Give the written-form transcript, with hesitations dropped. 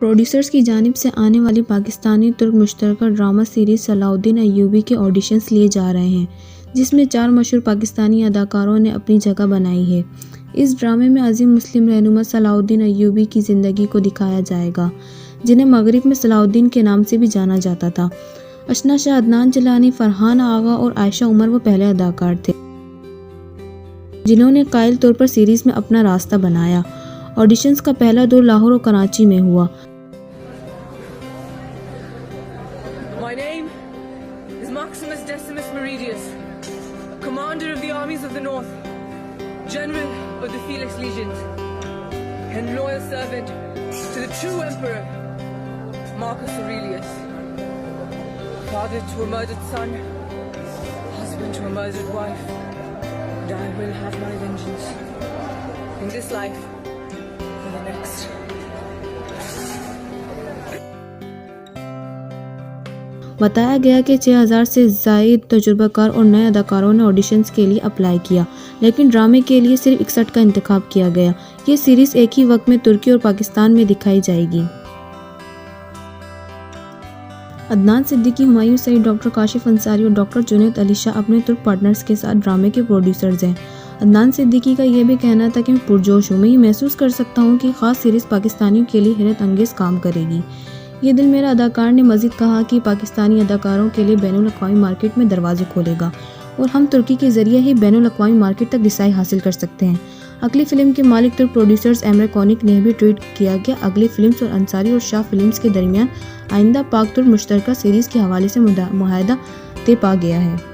Producers की जानिब से आने वाली पाकिस्तानी तुर्क मुश्तरका ड्रामा सीरीज़ सलाउद्दीन अय्यूबी के ऑडिशंस लिए जा रहे हैं, जिसमें 4 मशहूर पाकिस्तानी अदाकारों ने अपनी जगह बनाई है। इस ड्रामे में अजीम मुस्लिम रहनुमा सलाउद्दीन अय्यूबी की ज़िंदगी को दिखाया जाएगा, जिन्हें मगरिब में सलाउद्दीन के नाम से भी जाना जाता था। अशना शाह, अदनान जिलानी, फरहान आगा और आयशा उमर वो पहले अदाकार थे जिन्होंने कायल तौर पर सीरीज़ में अपना रास्ता बनाया। ऑडिशंस का पहला दौर लाहौर और कराची में हुआ। My name is Maximus Decimus Meridius, Commander of the Armies of the North, General of the Felix Legions, and loyal servant to the true Emperor, Marcus Aurelius. Father to a murdered son, husband to a murdered wife, and I will have my vengeance in this life and the next. बताया गया कि 6000 से ज़ायद तजुर्बाकार और नए अदाकारों ने auditions के लिए apply किया, लेकिन ड्रामे के लिए सिर्फ 61 का इंतखाब किया गया। ये सीरीज़ एक ही वक्त में तुर्की और पाकिस्तान में दिखाई जाएगी। अदनान सिद्दीकी, हुमायूं सईद, डॉक्टर काशिफ अंसारी और डॉक्टर जुनैद अली शाह अपने तुर्क पार्टनर्स के साथ ड्रामे के प्रोड्यूसर्स हैं। अदनान सिद्दीकी का यह भी कहना था कि मैं पुरजोश हूँ, मैं ये महसूस कर सकता हूँ कि ख़ास सीरीज़ पाकिस्तानियों के लिए हैरत अंगेज़ काम करेगी। ये दिल मेरा अदाकार ने मज़ीद कहा कि पाकिस्तानी अदाकारों के लिए बैनुल अक़वामी मार्केट में दरवाजे खोलेगा और हम तुर्की के ज़रिए ही बैनुल अक़वामी मार्केट तक रिसाई हासिल कर सकते हैं। अगली फ़िल्म के मालिक तुर्क प्रोड्यूसर्स एमरे कॉनिक ने भी ट्वीट किया कि अगली फिल्म्स और अंसारी और शाह फिल्म्स के दरमियान आइंदा पाक तुर्क मुश्तरका सीरीज़ के हवाले से मुआहदा तय पा गया है।